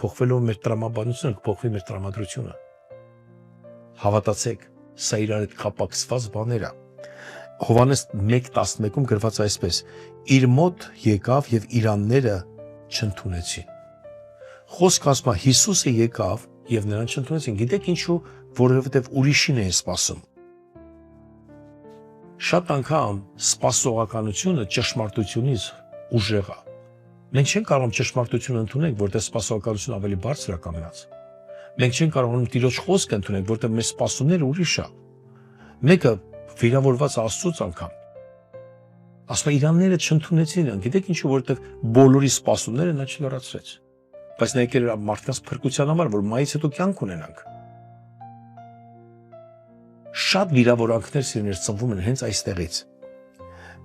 փոխվելով մեր տրամաբանությունը կփոխվի մեր տրամադրությունը։ Հավատացեք, սա իրար հետ կապակցված բաներ է։ Հովհաննես 1:11-ում գրված այսպես. իր մոտ եկավ եւ իրանները չընդունեցին։ Խոսքը ասում է Հիսուսը եկավ եւ նրան չընդունեցին։ Գիտեք ինչու? Որովհետեւ ուրիշին էին սպասում։ Շատ անգամ սպասողականությունը ճշմարտությունից ուժեղ է։ Մենք չենք կարող ճշմարտությունը ընդունենք, որտեղ սպասողականությունը ավելի բարձր է կանգնած։ Մենք չենք կարող Տիրոջ խոսքը ընդունենք, որտեղ մեր սպասումները ուրիշ է։ Մեկը վիրավորված Աստծուց անգամ։ Ասում է իրանները չընդունեցին, գիտեք ինչու, որտեղ բոլորի սպասումները նա չլրացրեց։ Բայց նա եկել էր մարդկանց փրկության համար, որ մայից հետո կյանք ունենանք։ Շատ վիրավորանքներ սիրուներ ծնվում են հենց այստեղից։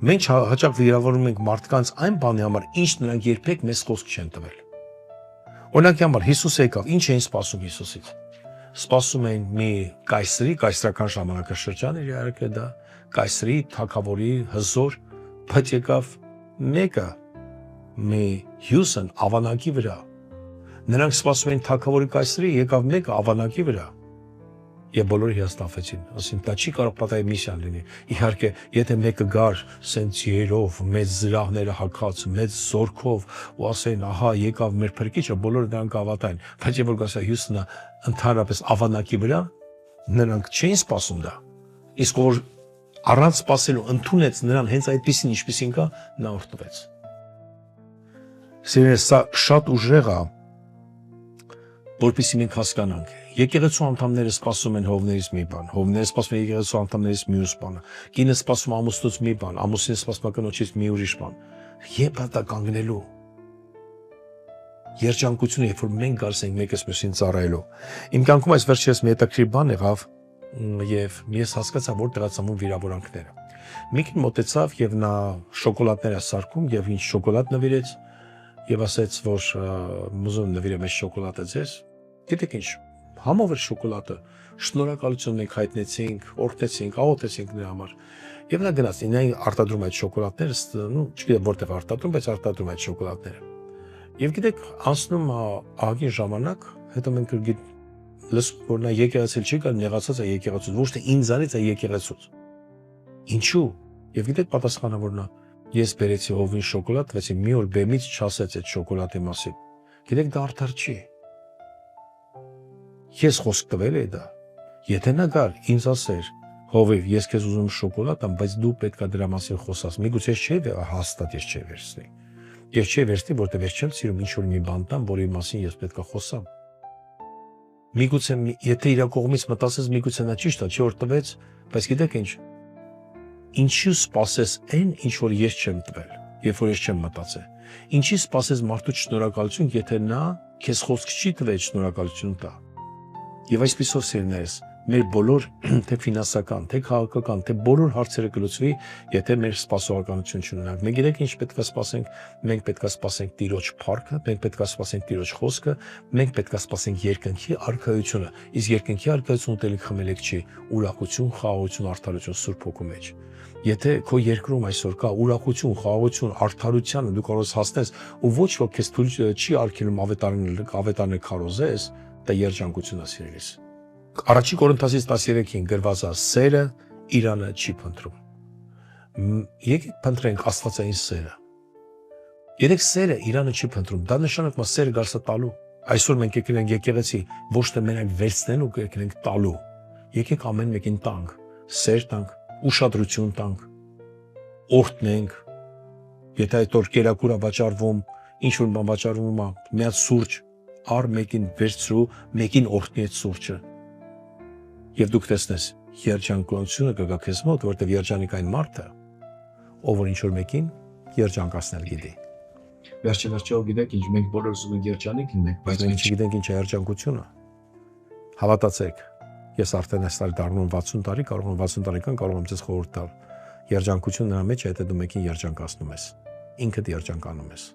Մենք հաճախ վիրավորում ենք մարդկանց այն բանի համար, ինչ նրանք երբեք մեզ խոսք չեն տվել։ Օրինակի համար Հիսուսը եկավ, ինչ էին սպասում Հիսուսից։ Սպասում էին մի կայսրական ժամանակաշրջան էր իհարկե դա, կայսրի, թագավորի, հզոր, բայց եկավ մեկը, մի հյուսն ավանակի վրա։ Նրանք սպասում էին թագավորի կայսրի, եկավ մեկը ավանակի վրա։ Եվ բոլորը հիասթափվեցին, ասին դա չի կարող պատահի միսիան լինի։ Իհարկե, եթե մեկը գար սենց երով, մեծ զրահները հագած, մեծ զորքով ու ասեն, ահա եկավ մեր փրկիչը, բոլորը նրան կհավատային։ Բայց երբ որ գասա հյուսնը ընդհանրապես ավանակի վրա, նրանք չէին սպասում դա։ Իսկ որ առանց սպասելու ընդունեց նրան հենց այդպեսին, ինչպեսին կա, նա օրհնվեց։ Սիրելիներ, սա շատ ուժեղ է, որպեսզի մենք հասկանանք։ Եկեղեցու անդամները սպասում են հովներից մի բան, հովները սպասում են եկեղեցու անդամներից մյուս բանը, կինը սպասում ամուսնուց մի բան, ամուսինը սպասում կնոջից մի ուրիշ բան։ Երբ է դա կանգնելու։ Երջանկությունը, երբ որ մենք գալիս ենք մեկս մյուսին ծառայելու։ Իմ կյանքում այս վերջերս մի հետաքրքիր բան եղավ եւ ես հասկացա, որ տեղացամում վիրավորանքները։ Մեկին մոտեցավ եւ նա շոկոլադներ է սարքում եւ ինչ շոկոլադ նվիրեց եւ ասեց, որ ուզում նվիրեմ այս շոկոլադը ձեզ։ Գիտեք ինչ, համով էր շոկոլադը, շնորհակալություն մենք հայտնեցինք, օրհնեցինք, աղոթեցինք նրա համար։ Եվ նա գնաց, նա արտադրում այդ շոկոլադները, չգիտեմ որտեղ արտադրում, բայց արտադրում այդ շոկոլադները։ Եվ գիտեք, անցնում ահագին ժամանակ, հետո մենք լսում, որ նա եկեղեցել չի գալ, նեղացած է եկեղեցուց, ոչ թե ինձանից է եկեղեցուց։ Ինչու՞։ Եվ գիտեք պատասխանը որ նա ես բերեցի հովին շոկոլադ, տվեցի մի օր բեմից չասեց այդ շոկոլադի մասին։ Գիտեք դա արդար չի։ Ես խոսք տվել էի դա։ Եթե նա գար ինձ ասեր, հովիվ, ես քեզ ուզում շոկոլադ տամ, բայց դու պետքա դրա մասին խոսաս։ Միգուցե ես չէի հաստատ ես չէի վերցնի։ Ես չէի վերցնի, որտեղ ես չեմ սիրում ինչ-որ մի բան տամ, որի մասին ես պետքա խոսամ։ Միգուցե եթե իր կողմից մտածես, միգուցե նա ճիշտ է, չի որ տվեց, բայց գիտեք ինչ։ Ինչու սпасես այն, ինչ որ ես չեմ տվել, երբ որ ես չեմ մտածել։ Ինչի սпасես մարդու շնորհակալություն, եթե նա քեզ խոսք չի տվել շնորհակալություն տա։ Եվ այսպիսով սիրելիներս, մեր բոլոր թե ֆինանսական, թե քաղաքական, թե բոլոր հարցերը կլուծվի, եթե մեր սպասողականություն չունենանք։ Մենք գիտենք ինչ պետք է սպասենք, մենք պետք է սպասենք Տիրոջ փառքը, մենք պետք է սպասենք Տիրոջ խոսքը, մենք պետք է սպասենք երկնքի արքայությունը։ Իսկ երկնքի արքայությունը ուտելիք խմելիք չի, ուրախություն, խաղաղություն, արդարություն Սուրբ Հոգու մեջ։ Եթե քո երկրում այսօր կա ուրախություն, խաղաղություն, արդարությանը դու կարող ես հասնես ու ոչ ոք քեզ թույլ չի արգելում ավետարներ քարոզես, դա երջանկություն է սիրելիս։ Առաջին Կորինթացիս 13-ին գրված է. սերը Իրանը չի փնտրում։ Եկեք փնտրենք աստվածային սերը։ Երեք սերը Իրանը չի փնտրում, դա նշանակում է սերը գալիս է տալու։ Այսօր մենք եկել ենք եկեղեցի ոչ թե մենակ վերցնելու, եկել ենք տալու։ Եկեք ամեն մեկին տանք, սեր տանք, ուշադրություն տանք, օրհնենք։ Եթե այդ օր կերակուր է վաճառվում, ինչ որ բան վաճառվում է, մի հատ սուրճ առ մեկին վերցրու, մեկին օրհնի այդ սուրճը։ Եվ դուք տեսնես, երջանկությունը կգա քեզ մոտ, որտեղ երջանիկ այն մարդը, ով որ ինչ որ մեկին երջանկացնել գիտի։ Վերջերս գիտեք ինչ, մենք բոլորս ուզում ենք երջանիկ լինենք, բայց մենք չգիտենք ինչ է երջանկությունը։ Հավատացեք, ես արդեն այս տարի դառնում 60 տարի, կարող եմ 60 տարեկան, կարող եմ ձեզ խորհուրդ տալ։ Երջանկություն նրա մեջ է, եթե դու մեկին երջանկացնում ես, ինքդ երջանկանում ես։